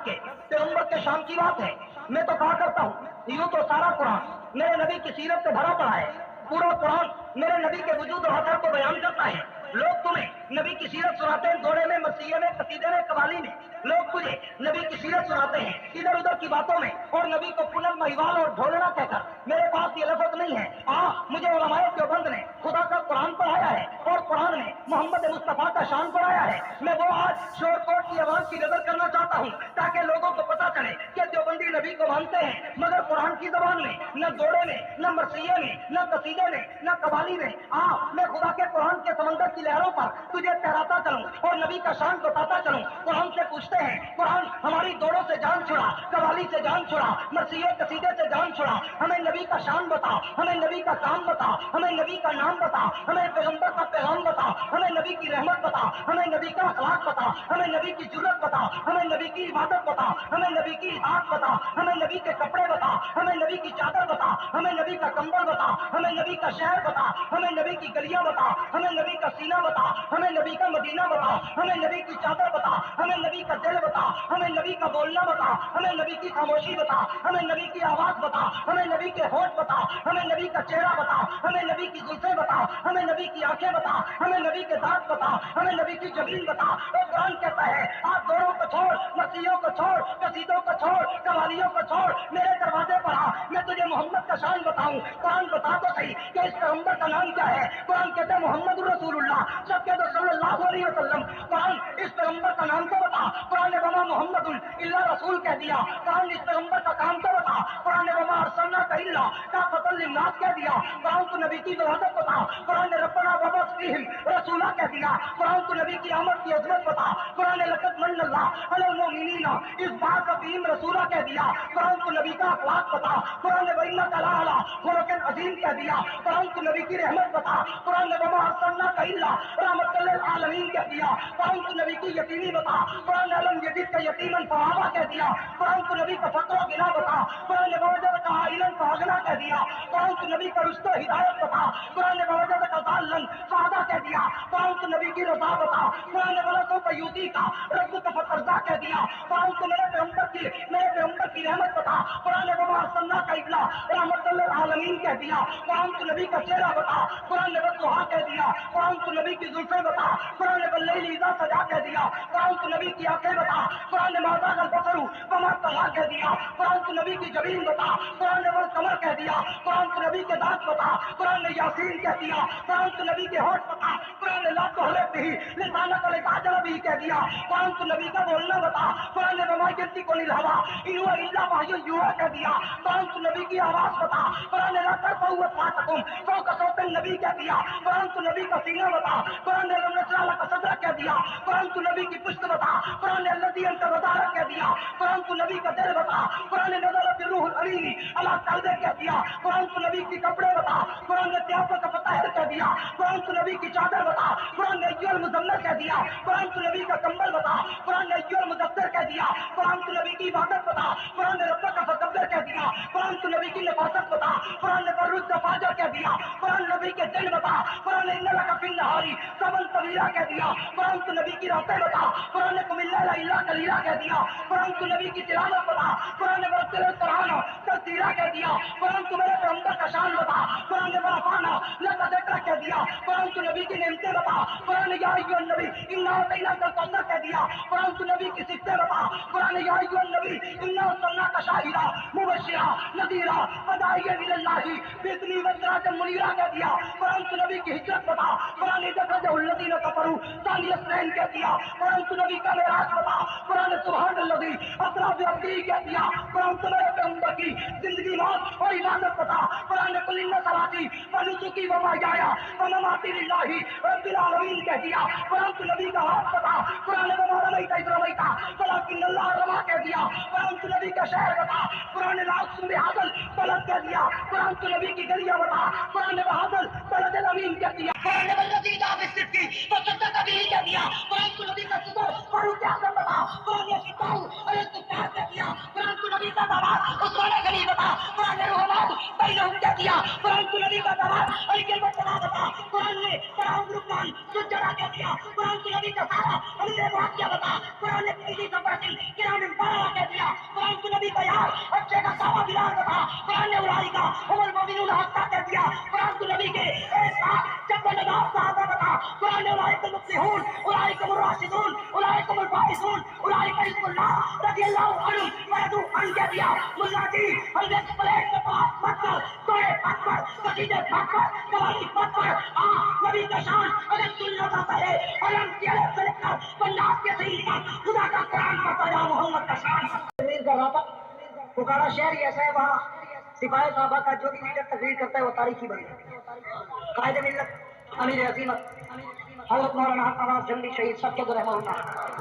رب کے پیغمبر کے شان کی بات ہے. میں تو کہا کرتا ہوں یوں تو سارا قرآن میرے نبی کی سیرت سے بھرا پڑا ہے. پورا قرآن میرے نبی کے وجود و حضر کو بیان کرتا ہے. لوگ تمہیں نبی کی سیرت سناتے ہیں گھوڑے میں، مسیحے میں، قصیدے میں، قوالی میں. لوگ تجھے نبی کی سیرت سناتے ہیں ادھر ادھر کی باتوں میں، اور نبی کو پنل مہیوال اور ڈھولنا کہہ کر. میرے پاس یہ لفظ نہیں ہے. مجھے علماء دیوبند نے خدا کا قرآن پڑھایا ہے اور قرآن میں محمد مصطفیٰ کا شان پڑھایا ہے. میں وہ آج شور کوٹ کی آواز کی نظر کرنا چاہتا ہوں تاکہ لوگوں کو پتا چلے کہ دیوبندی نبی کو مانتے ہیں مگر قرآن کی زبان میں، نہ گھوڑے میں، نہ مرثیے میں، نہ قصیدے میں، نہ قوالی میں. میں خدا کے قرآن کے سمندر کی لہروں پر تجھے تیراتا چلوں اور نبی کا شان بتاتا چلوں. قرآن سے پوچھتے ہیں قرآن ہماری دوڑوں سے جان چھڑا، قوالی سے جان چھڑا، مرثیے قصیدے سے جان چھڑا. ہمیں نبی کا شان بتا، ہمیں نبی کا کام بتا، ہمیں نبی کا نام بتا، ہمیں پیغمبر کا پیغام بتا، ہمیں نبی کی رحمت بتا، ہمیں نبی کا اخلاق بتا، ہمیں نبی کی جرت بتا، ہمیں نبی کی عبادت بتا، ہمیں نبی کی اطاعت بتا، ہمیں نبی کے کپڑے بتا، ہمیں نبی کی چادر بتا، ہمیں نبی کا کمبل بتا، ہمیں نبی کا شہر بتا، ہمیں نبی کی گلیاں بتا، ہمیں نبی کا سینہ بتا، ہمیں نبی کا مدینہ بتا، ہمیں نبی کی چادر بتا، ہمیں نبی کا دل بتا، ہمیں نبی کا بولنا بتا، ہمیں نبی کی خاموشی بتا، ہمیں نبی کی آواز بتا، ہمیں نبی کے ہونٹ بتا، ہمیں نبی کا چہرہ بتا، ہمیں نبی کی زلفیں بتا، ہمیں نبی کی آنکھیں بتا، ہمیں نبی کے دانت بتا، ہمیں نبی کی جبین بتا. اور قرآن کہتا ہے آپ دوروں کو چھوڑ، مرثیوں کو چھوڑ، قصیدوں کو چھوڑ، قوالیوں کو چھوڑ، میرے دروازے پر آ، میں تجھے محمد کا شان بتاؤں. قرآن بتا تو صحیح کہ اس پیغمبر کا نام کیا ہے. قرآن کہتے ہیں محمد رسول اللہ، سب کہتے صلی اللہ علیہ وسلم. قرآن اس پیغمبر کا نام تو بتا. قرآن نے وما محمد اللہ رسول کہہ دیا. قرآن اس پیغمبر کا کام تو بتا. قرآن نے وما ارسلناک الا کافۃ للناس کہہ دیا. قرآن کو نبی کی ولادت بتا. قرآن نے ربنا وابعث فیہم رسولا کہہ دیا. قرآن کو نبی کی آمد کی عظمت بتا. قرآن نے لقد من اللہ علی المؤمنین اذ بعث فیہم رسولا کہہ دیا. قرآن کو نبی کا اخلاق بتا. قرآن نے وانک لعلی خلق عظیم کہہ دیا. قرآن کو نبی کی رحمت بتا. قرآن نے وما ارسلناک الا رحمۃ للعالمین کہہ دیا. قرآن کو نبی کی یتیمی بتا. قرآن نے علم یجدک یتیما فآویٰ کہہ دیا. قرآن کو نبی کا فقر و غنا بتا. قرآن نے ووجدک عائلا فاغنیٰ کہہ دیا. قرآن کو نبی کا رشد و ہدایت بتا. قرآن نے ووجدک ضالا فہدیٰ کہہ دیا. قرآن کو نبی کی رضا بتا. قرآن نے ولسوف یؤتیک ربک فترضیٰ کہہ دیا. قرآن کو میرے پیغمبر کی رحمت بتا. قرآن نے وما ارسلناک الا رحمۃ للعالمین کہہ دیا. قرآن کو نبی کا چہرہ بتا. قرآن نے والضحیٰ کہہ دیا. قرآن کو نبی کی زلفیں بتا. قرآن نے واللیل اذا سجیٰ کہہ دیا. قرآن کو نبی کی آنکھیں بتا. قرآن نے ما زاغ البصر وما طغیٰ کہہ دیا. قرآن کو نبی کی جبین بتا. قرآن نے والقمر کہہ دیا. قرآن کو نبی کے دانت بتا. قرآن نے یاسین کہہ دیا. قرآن کو نبی کے ہونٹ بتا. قرآن نے لا تحرک بہ لسانک لتعجل بہ کہہ دیا. قرآن کو نبی کا بولنا بتا. قرآن نے وما ینطق عن الہویٰ ان ہوا الا وحی یوحیٰ کہہ دیا. قرآن کو نبی کی آواز بتا. قرآن نے لا ترفعوا اصواتکم فوق صوت النبی کہہ دیا. قرآن کو نبی کا سینہ بتا. قرآن نے الم نشرح لک صدرک کہہ دیا. قرآن کو نبی کی پشت بتا. قرآن نے الذی انقض ظہرک کہہ دیا. قرآن کو نبی کا دل بتا. قرآن نے نزل بالروح الامین علی قلبک کہہ دیا. قرآن کو نبی کی کپڑے بتا. قرآن نے قیافت فطہر کہہ دیا. قرآن کو نبی کی چادر بتا. قرآن نے ایھا المزمل کہہ دیا. قرآن کو نبی کا کمبل بتا. قرآن نے ایھا المدثر کہہ دیا. قرآن کو نبی کی عبادت بتا. قرآن نے ربک فکبر کہہ دیا. قرآن کو نبی کی نفاست بتا. قرآن نے بررد فاجر کہہ دیا. قرآن نبی کے دن بتا. قرآن نے ان لک فی النہار سبحا طویلا کہہ دیا. قرآن کو نبی کی راتیں بتا. قرآن نے قم اللیل الا قلیلا کہہ دیا. قرآن کو نبی کی تلاوت بتا. قرآن نے ورتل القرآن ترتیلا کہہ دیا. قرآن کو میرے پیغمبر کا شان بتا. قرآن نے ورفعنا لک ذکرک کہہ دیا. قرآن کو نبی کی نعمتیں بتا. قرآن نے یا ایھا النبی انا اعطیناک الکوثر کہہ دیا. قرآن کو نبی کی صفتیں بتا. قرآن نے یا ایھا النبی انا ارسلناک شاہدا مبشرا نذیرا وداعیا الی اللہ باذنی وسراجا منیرا کہہ دیا. قرآن کو نبی کی ہجرت بتا. قرآن نے اخرجہ الذین کفروا ثانی اثنین کہہ دیا. قرآن کو نبی کا معراج بتا. قرآن نے سبحان الذی اسریٰ بعبدہ کہہ دیا. قرآن کو میرے پیغمبر کی زندگی موت اور عبادت بتا. قرآن نے قل ان صلاتی ونسکی ومحیایا ومماتی للہ رب العالمین کہہ دیا. قرآن کو نبی کا ہاتھ بتا. قرآن نے وما رمیت اذ رمیت ولکن اللہ رمی کہہ دیا. قرآن کو نبی کا شہر بتا. قرآن نے لا اقسم بہذا البلد کہہ دیا. قرآن کو نبی کی گلیاں بتا. قرآن نے بہذا البلد الامین کہہ دیا. قرآن نے والذی جاء بالصدق وصدق بہ کہہ دیا. قرآن کو نبی کا صدق فاروق اعظم بتا. قرآن نے کتاب الاتفاق کہہ دیا. قرآن کو نبی کا دعوات عثمان غنی بتا. قرآن نے رحمات بینہم کہہ دیا. قرآن کو نبی کا دعوات علی المرتضیٰ بتا. قرآن نے قرآن رکمان سجدہ کہہ دیا. قرآن کو نبی کا سارا علی واقعہ बता कुरान ने किसी सफर से किराम बारह कह दिया कुरान को नबी का यार अच्छे का सावा बिलाल बता कुरान ने उलाई का उमर मोमिनुल हत्ता कह दिया कुरान को नबी के जब नदाब साहबा बता कुरान ने उलाई को मुफ्लिहून उलाई को मुराशिदून उलाई को मुफाइजून उलाई का हिस्बुल्लाह रदियल्लाहु अन्हु वरदू अन कह दिया मुल्ला जी हजरत प्लेट में बात मत कर तोड़े मत कर कसीदे मत कर कवाली मत कर नबी का शान अगर सुनना चाहता है अलम के अलग से लेकर पंजाब के सही तक खुदा का कुरान पढ़ता जा मोहम्मद का शान तकरीर कर रहा था पुकारा शहर ही ऐसा है वहाँ सिपाही साहबा का जो भी लीडर तकरीर करता है वो तारीखी बन जाता है कायदे मिल्लत अमीर अजीमत हजरत मौलाना नवाज जंगली शहीद सब कह दो रहमान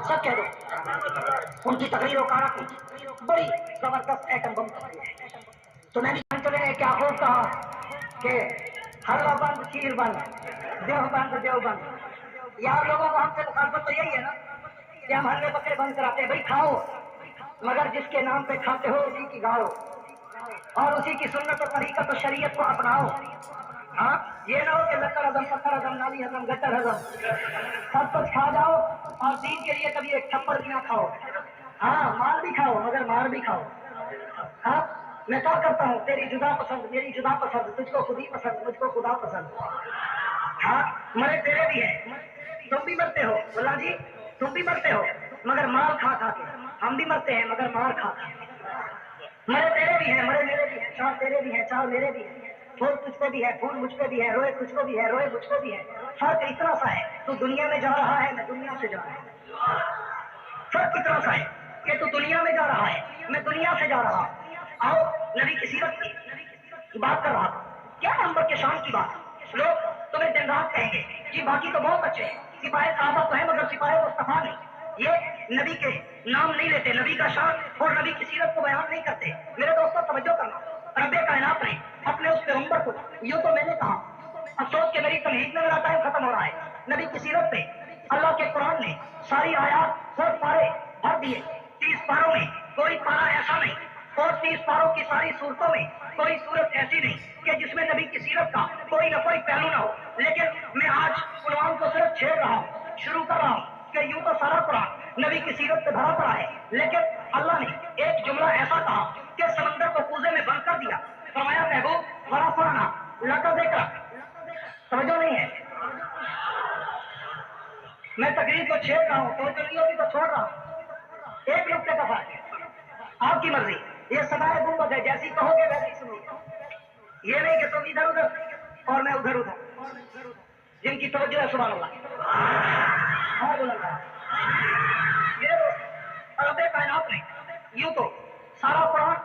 सब कह दो उनकी तकरीर वकारा की बड़ी जबरदस्त एटम बम तकरीर है तो मैंने चले क्या खूब कहा कि हलवा बंद खीर बंद देवबंद यार लोगों को हमसे मुखालफत तो यही है ना कि हम हलवे बकरे बंद कराते हैं भाई खाओ मगर जिसके नाम पे खाते हो उसी की गाओ और उसी की सुन्नत और तरीकत और शरीयत को अपनाओ हाँ ये ना हो कि लक्कड़ हजम पत्थर हजम नाली हजम गटर हजम सब कुछ खा जाओ और दीन के लिए कभी एक थप्पड़ भी ना खाओ हाँ माल भी खाओ मगर मार भी खाओ हाँ मैं क्या करता हूँ तेरी जुदा पसंद मेरी जुदा पसंद तुझको खुद ही पसंद मुझको खुदा पसंद हाँ मरे तेरे भी है तुम भी मरते हो बोला जी तुम भी मरते हो मगर माल खा खा के हम भी मरते हैं मगर मार खा खा मरे तेरे भी हैं मरे मेरे भी हैं चार तेरे भी हैं चार मेरे भी हैं फूल तुझ पे भी है फूल मुझ पे भी है रोए तुझको भी है रोए मुझको भी है फर्क इतना सा है तू दुनिया में जा रहा है मैं दुनिया से जा रहा हूँ फर्क इतना सा है कि तू दुनिया में जा रहा है मैं दुनिया से जा रहा हूँ आओ नबी की सीरत की बात कर रहा था क्या नंबर के शान की बात लोग तुम्हें दिन रात कहेंगे कि बाकी तो बहुत अच्छे हैं सिपाही साहबा तो है मगर सिपाही मुस्तफा नहीं ये नबी के नाम नहीं लेते नबी का शान और नबी की सीरत को बयान नहीं करते मेरे दोस्तों तवज्जो करना रब्बे कायनात ने अपने उस पैगंबर को यूं तो मैंने कहा अफसोस के मेरी तमहीद में मेरा टाइम खत्म हो रहा है नबी की सीरत पे अल्लाह के कुरान ने सारी आयात सब पारे भर दिए 30 पारों में कोई पारा ऐसा नहीं और 30 पारों की सारी सूरतों में कोई सूरत ऐसी नहीं कि जिसमें नबी की सीरत का कोई न कोई पहलू ना हो लेकिन मैं आज कुरान को सिर्फ छेड़ रहा हूँ शुरू कर रहा हूँ कि यूं तो सारा कुरान नबी की सीरत से भरा पड़ा है लेकिन अल्लाह ने एक जुमला ऐसा कहा कि समंदर को कूजे में बंद कर दिया फरमाया महबूब बड़ा फराना लड़का देकर समझो नहीं है मैं तकरीर को छेड़ रहा हूँ तो नहीं होगी तो छोड़ रहा हूँ एक नुक्ते का फर्क है आपकी मर्जी ये सदाए गुम्बद है जैसी कहोगे वैसी सुनोगे ये नहीं कि तुम इधर उधर और मैं उधर उधर जिनकी तवज्जो है सुभान अल्लाह और बोला ये रब्बे कायनात ने यूं तो सारा कुरान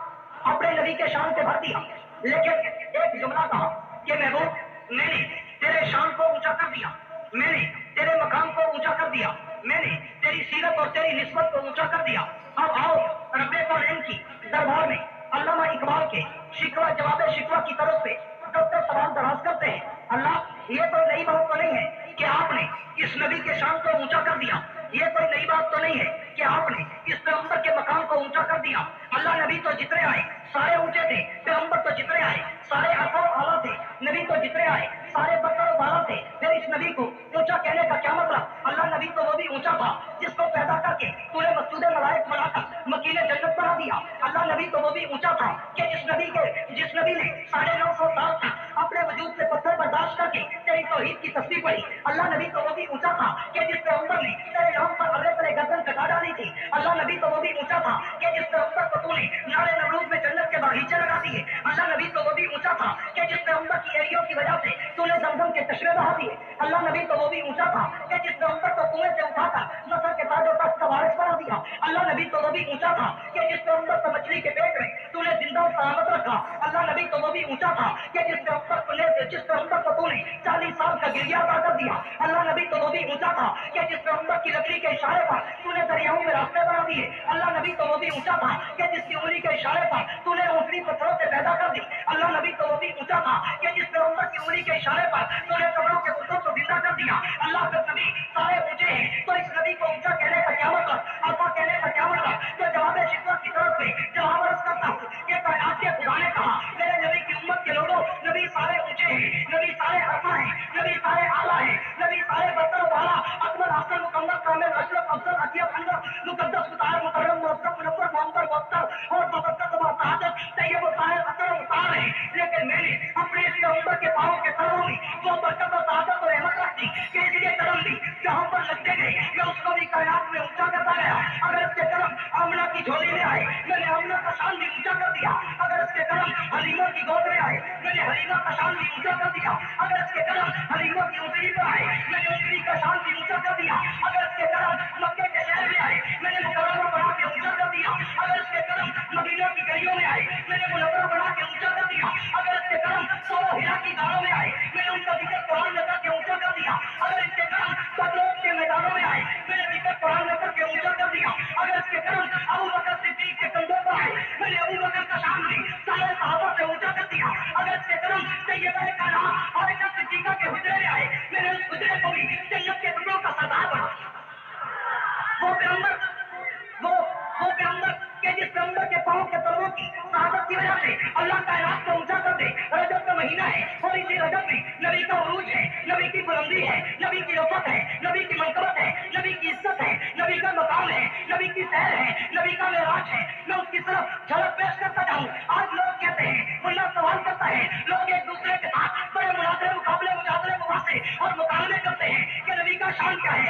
अपने नबी के शान से भर दिया लेकिन एक जुमला कहा कि महबूब मैंने तेरे शान को ऊंचा कर दिया मैंने तेरे मकाम को ऊंचा कर दिया मैंने तेरी सीरत और तेरी निस्बत को ऊंचा कर दिया अब आओ रब्बे कायनात की दरबार में अल्लामा इकबाल के शिकवा जवाब शिकवा की तरफ से डॉक्टर सवाल दराज करते हैं अल्लाह ये तो नई बात तो नहीं है कि आपने इस नबी के शान को ऊंचा कर दिया ये कोई नई बात तो नहीं है कि आपने इस पैगंबर के मकाम को ऊंचा कर दिया अल्लाह नबी तो जितने आए सारे ऊंचे थे पैगंबर तो जितने आए सारे आका आला थे नबी तो जितने आए सारे बकर वाला थे फिर इस नबी को ऊंचा कहने का क्या मतलब अल्लाह नबी तो वो भी ऊंचा था जिसको पैदा करके तूने मकसूद मलाइक बनाकर मकीने जन्नत बना दिया अल्लाह नबी तो वो भी ऊंचा था कि जिस नबी ने 950 साल तक अपने वजूद से पत्थर बर्दाश्त करके तेरी तौहीद की तस्बीह पढ़ी अल्लाह नबी तो वो भी ऊंचा था कि जिस पैगंबर ने तेरे नाम पर अगले तले गर्दन कटा डाली थी अल्लाह नबी तो वो भी ऊंचा था कि जिस पैगंबर को तूने नारे नमरूद में जन्नत के बागीचे लगा दिए अल्लाह नबी तो वो भी ऊंचा था कि जिस पैगंबर की एड़ियों की वजह से तूने जमजम के चश्मे बहा दिए अल्लाह नबी तो वो भी ऊंचा था कि जिस पैगंबर को कुएं से उठाकर नसर के ताजों तक का वारिस बना दिया अल्लाह नबी तो वो भी ऊंचा था कि जिस पैगंबर को मछली के पेट में तूने जिंदा सलामत रखा अल्लाह नबी तो वो भी ऊंचा था कि जिस पैगंबर को तूने 40 साल का गिरिया अदा कर दिया अल्लाह नबी तो वो भी ऊंचा था कि जिस पैगंबर की लकड़ी के इशारे पर तूने दरियाओं में रास्ते बना दिए अल्लाह नबी तो वो भी ऊंचा था कि जिसकी उंगली के इशारे पर तूने ऊंटनी पत्थरों से पैदा कर दी अल्लाह नबी तो वो भी ऊंचा था कि जिस पैगंबर की उंगली के इशारे पर तूने कब्रों के मुर्दों को जिंदा कर दिया अल्लाह के नबी सारे ऊंचे हैं तो इस नबी को ऊंचा कहने का क्या मतलब अल्फा कहने का क्या मतलब तो जवाब शिकवा की तरफ से जवाब अर्ज करता हूं कि कायनात के खुदा ने कहा मेरे नबी की उम्मत के लोगों नबी सारे ऊंचे हैं नबी सारे अरफा हैं नबी सारे आला हैं नबी सारे बरतर वाला अकबर अफजल मुकम्मल कामिल अशरफ अफजल अतियब मुकद्दस मुताहर मुकर्रम मुअज़्ज़म मुनव्वर मुअम्मर मुअत्तर और बबरकत व सआदत तैयब व ताहिर अकरम उतार है, लेकिन मैंने अपने इस पैगंबर के पाँव के तलवों में वो बरकत व सआदत और रहमत रख दी कि इसके कदम भी जहाँ पर लगते गए मैं उसको भी कायनात में ऊंचा करता गया। अगर इसके कदम आमना की झोली में आए मैंने आमना का शान भी ऊंचा कर दिया। अगर इसके कदम हलीमा की गोद में आए मैंने हलीमा का शान भी ऊंचा कर दिया। अगर इसके कदम हलीमा की ऊँटनी पर आए मैंने ऊँटनी का शान भी ऊंचा कर दिया। अगर इसके कदम मक्के के शहर में आए मैंने मुकर्रमा बना के ऊंचा कर दिया। अगर इसके कदम मदीना की गलियों में आए मैंने मुनव्वर बना के ऊंचा कर दिया। अगर इसके कदम सोलह हिरा की गारों में आए मैंने उनका जिक्र कुरान में करके ऊंचा कर दिया। अगर इसके कदम बदलों के मैदानों में आए मैंने जिक्र कुरान में करके ऊंचा कर दिया। अगर इसके कदम अबू बकर सिद्दीक के कंधों पर आए मैंने अबू बकर का शान भी सारे सहाबा से ऊंचा कर दिया। अगर इसके कदम सैयदा कायनात आयशा सिद्दीका के हुजरे में आए मैंने उस हुजरे को भी जन्नत के टुकड़ों का सरदार बना। वो पैगंबर के जिस पैगंबर के पाँव के तलवों की शहादत की वजह से अल्लाह कायनात को ऊंचा कर दे। रजब का महीना है और इसी रजब में नबी का उरूज है, नबी की बुलंदी है, नबी की रफ़त है, नबी की मनक़बत है, नबी की इज्जत है, नबी का मकाम है, नबी की सैर है, नबी का मेराज है। मैं उसकी तरफ झलक पेश करता जाऊँ। आज लोग कहते हैं, मुल्ला सवाल करता है, लोग एक दूसरे के साथ बड़े मुनाज़रे मुकाबले मुजादले मुबासे और मुकाबले करते हैं कि नबी का शान क्या है।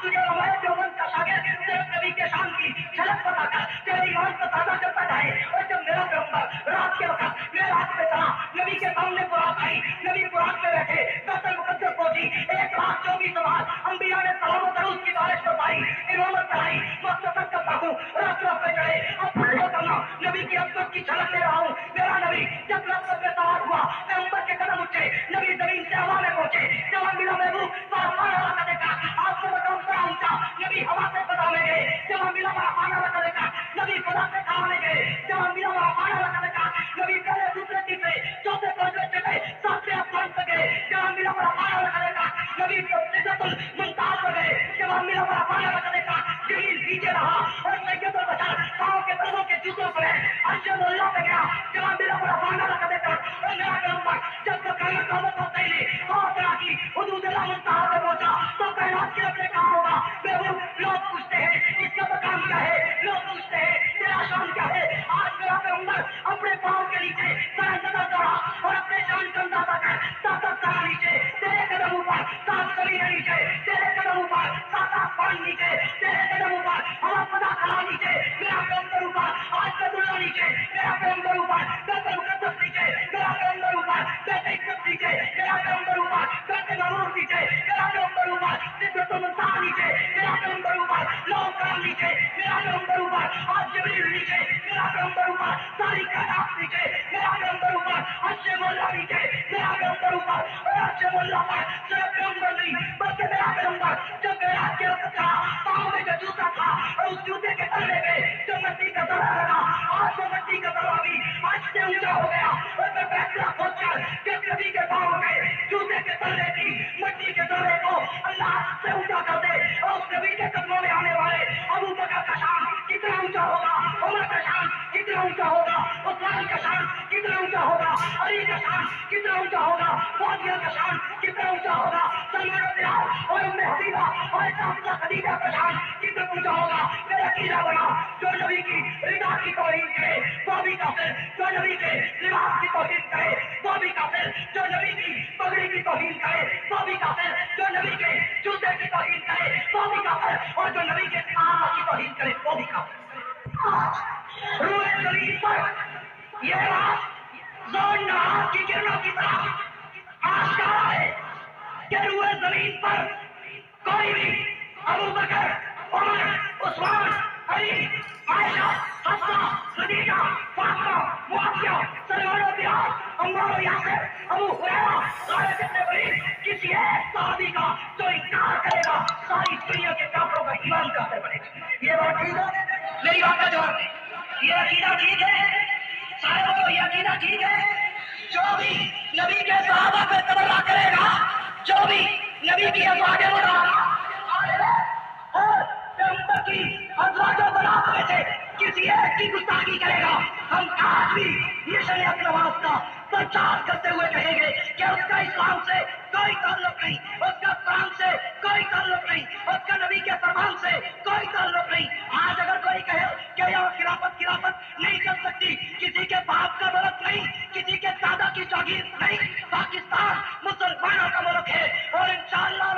तुझे रवायत देवबंद का शागिर्द सिर्फ नबी के शान की झलक बताकर तेरे ईमान को ताज़ा करता जाए। और जब मेरा पैगंबर रात के वक्त मेराज पे चला, नबी के सामने बुरात आई, नबी बुरात पे बैठे, बैतुल मुक़द्दस पहुंची, 1,24,000 अंबिया ने सलाम और दरूद की बारिश बरसाई, इमामत कराई, मस्तक करता हूँ, रफ पे चढ़े, अब फॉलो करना, नबी की अज़मत की झलक ले रहा हूँ। मेरा नबी जब रफ पे सवार हुआ, पैगंबर के कदम उठे, नबी जमीन से हवा में पहुंचे, जवान मिला महबूब पारा रखा देखा, आपसे मकाम बड़ा ऊंचा, नबी हवा से फजा में गए, जवान मिला पारा रखा देखा, नबी फजा से हवा में गए, जवान मिला पारा रखा देखा, नबी पहले दूसरे तीसरे चौथे पांचवें छठे सातवें आसमान पर गए, जवान मिला पारा रखा देखा, नबी सिदरतुल मुंतहा पर गए, जवान मिला पारा रखा देखा, जलील नीचे रहा और सैयदुल बशर पांव के तलवों के जूतों पर है, अर्शद अल्लाह पे गया, जवान मिला पारा रखा देखा। और मेरा पैगंबर जब तक कायनात का वक्त होता ही नहीं और तरह की हुदूद अल्लाह मुंतहा पे पहुंचा तो कायनात के अपने कहा होगा। महबूब लोग पूछते हैं इसका मकाम क्या है, लोग पूछते हैं तेरा शान क्या है। आज मेरा पैगंबर अपने पाँव के नीचे सारा नजर दौड़ा और अपने शान का अंदाजा कर ताकत सारा नीचे, तेरे कदम ऊपर सात जमीन नीचे, तेरे कदम ऊपर सात आसमान नीचे, तेरे कदम ऊपर हवा फजा खला नीचे, मेरा पैगंबर ऊपर आज बैतुल्लाह नीचे, मेरा पैगंबर ऊपर बैतुल मुक़द्दस नीचे, मेरा पैगंबर ऊपर बैत इज़्ज़त नीचे, मेरा पैगंबर ऊपर बैत मामूर नीचे, मेरा पैगंबर ऊपर सिदरतुल मुंतहा नीचे, मेरा पैगंबर ऊपर लौह कलम नीचे, मेरा पैगंबर ऊपर आज जिब्रील नीचे, मेरा पैगंबर ऊपर सारी कायनात नीचे, मेरा पैगंबर ऊपर अर्शे मौला नीचे, मेरा पैगंबर ऊपर अर्शे मौला पर सिर्फ पैगंबर नहीं बल्कि मेरा पैगंबर जब मेराज के वक्त था पाँव में जो जूता था और उस जूते के तले पे जो मिट्टी का तला लगा, आज वो मिट्टी का तला भी आज से ऊंचा हो गया। और मैं फैसला सोचकर कि नबी के पाँव में जूते के तले की मिट्टी के तले को अल्लाह से ऊंचा कर दे और उस नबी के कदमों में आने वाले अबू बकर का शान कितना ऊंचा होगा, उमर का शान कितना ऊंचा होगा, उस्मान का शान कितना ऊंचा होगा, अली का शान कितना ऊंचा होगा, फातिमा का शान कितना ऊंचा होगा, सलमान बिलाल और उम्मे हबीबा और साहिबा खदीजा का शान कितना ऊंचा होगा। मेरा कीड़ा बना जो नबी की रिदा की तौहीन करे वो भी काफिर, जो नबी के लिबास की तौहीन करे वो भी काफिर, जो नबी की पगड़ी की तौहीन करे वो भी काफिर, जो नबी के जूते की तौहीन करे वो भी काफिर और जो नबी के सहाबा की तौहीन करे वो भी काफिर। रूए ज़मीन पर यह बात ज़ोन नहार की किरणों की तरह आश्कार है कि रूए ज़मीन पर कोई भी अबू बकर, उमर, उस्मान, अली, आयशा, हफ्सा, खदीजा, फातिमा, मुआविया, सलमान बिलाल, अम्मार यासिर, अबू हुरैरा, खालिद इब्न वलीद किसी एक सहाबी का जो इनकार करेगा सारी दुनिया के काफिरों का ईमान काफिर बनेगा। ये बात ठीक है? मेरी बात का जवाब दें। ये अकीदा ठीक है? सारे बोलो ये अकीदा ठीक है? जो भी नबी के सहाबा पे तबर्रा करेगा, जो भी नबी की अज़वाज मुताहरा और पैगंबर की अज़वाज बरात में से किसी एक की गुस्ताखी करेगा, हम आज भी ये शरीयत नवाज का प्रचार करते हुए कहेंगे कि उसका इस्लाम से कोई ताल्लुक नहीं, उसका कुरान से कोई ताल्लुक नहीं, उसका नबी के फरमान से कोई ताल्लुक नहीं। आज अगर कोई कहे कि यह खिलाफत नहीं चल सकती, किसी के बाप का मुल्क नहीं, किसी के दादा की जागीर नहीं, पाकिस्तान मुसलमानों का मुल्क है और इंशाअल्लाह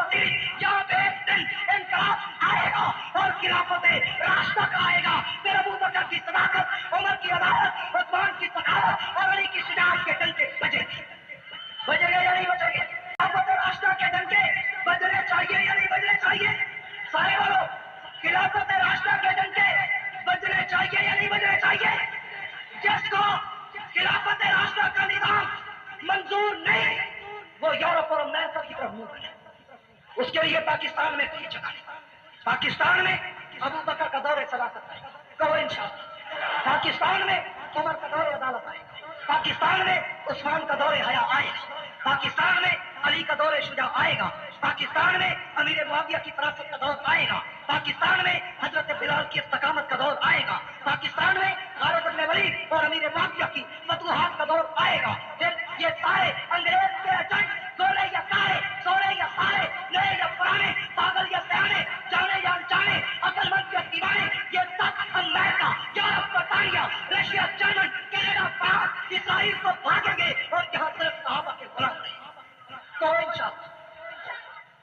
यहाँ पे एक दिन इंकलाब आएगा और खिलाफत रास्ता का आएगा। फिर अबू बकर की सदाकत, उमर की अदालत, उस्मान की सखावत और अली की शुजाअत के डंडे बजेंगे या नहीं बजेंगे? खिलाफत रास्ता के डंडे बजने चाहिए या नहीं बजने चाहिए? सारे बोलो, खिलाफत रास्ता के डंडे बजने चाहिए या नहीं बजने चाहिए? जिसको खिलाफत रास्ता का निजाम मंजूर नहीं, वो यूरोप और अमेरिका की तरफ मुंह करे। उसके लिए पाकिस्तान में कोई जगह नहीं। पाकिस्तान में अबू बकर का दौरे सदाकत आएगा, कहो इंशाअल्लाह। पाकिस्तान में उमर का दौरे अदालत आएगा, पाकिस्तान में उस्मान का दौरे हया आएगा, पाकिस्तान में अली का दौरे शुजा आएगा, पाकिस्तान में अमीर मुआविया की फरासत का दौर आएगा, पाकिस्तान में हजरत बिलाल की इस्तकामत का दौर आएगा, पाकिस्तान में खालिद इब्न वलीद और अमीर मुआविया की फतूहात का दौर आएगा। फिर ये सारे अंग्रेज के एजेंट, गोले या कारे, सोने या सारे, नए या पुराने, पागल या सयाने, जाने या अनजाने, अकलमंद या दीवाने, ये सब अमेरिका, यूरोप, बर्तानिया, Russia, German, Canada, France, Israel को भागेंगे और यहाँ सिर्फ सहाबा के गुलाम रहेंगे। तो इंशाअल्लाह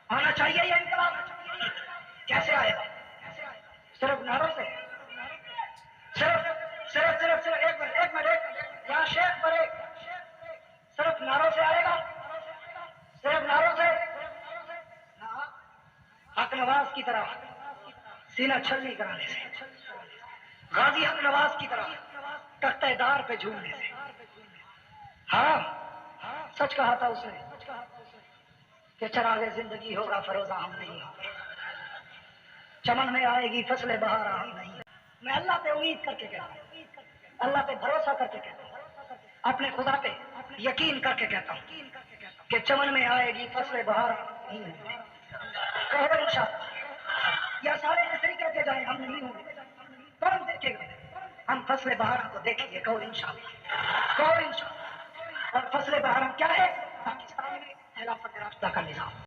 आना चाहिए ये इंकलाब। कैसे आएगा? सिर्फ नारों से? सिर्फ एक मिनट यहाँ शेख पर सिर्फ नारों से आएगा? सिर्फ नारों से? हक नवाज की तरह सीना छलनी कराने से, गाजी हक नवाज की तरह तख्तेदार पे झूमने से। हाँ, सच कहा था उसने कि चरागे जिंदगी होगा फरोजा हम नहीं होंगे, चमन में आएगी फसले बहार हम नहीं। मैं अल्लाह पे उम्मीद करके कहता हूँ, अल्लाह पे भरोसा करके कहता हूँ, अपने खुदा पे यकीन करके कहता हूँ कि चमन में आएगी फसले बहार नहीं होंगे। कहो इंशाअल्लाह। या सारे ऐसे कहते जाए हम नहीं होंगे, कौन देखेगा? हम फसले बहार को देखेंगे। कहो इंशाअल्लाह, कहो इंशाअल्लाह। और फसले बहार क्या है? पाकिस्तान में खिलाफत रास्ता का निजाम।